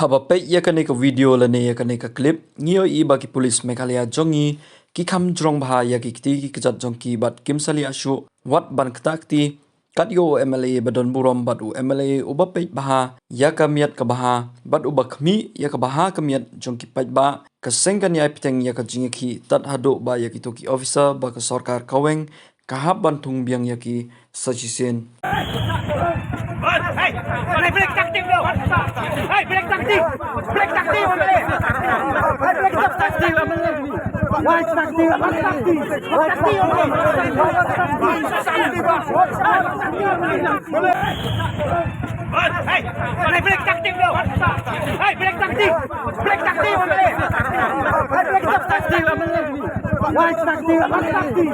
Habape yakane ka video lane yakane ka clip ngio I bagi polis Meghalaya jongi ki kham jrong bha yaki kti ki kjat jongki bat kimsali ashu wat ban ktakti katyo MLA badon burom batu MLA ubape bha yakamiat ka bha bat ubakmi yakabaha kamiat jongki pait ba kasengkan ya piteng yaka jingki tat hado ba yaki toki officer ba ka sarkar kaweng kahap bantung biang yaki sajisen. Hey, break tactic now! Hey, break tactic! Break tactic! Break tactic! What tactic? What tactic? Hey, break tactic now! Hey, break tactic! Break tactic! What tactic? What tactic?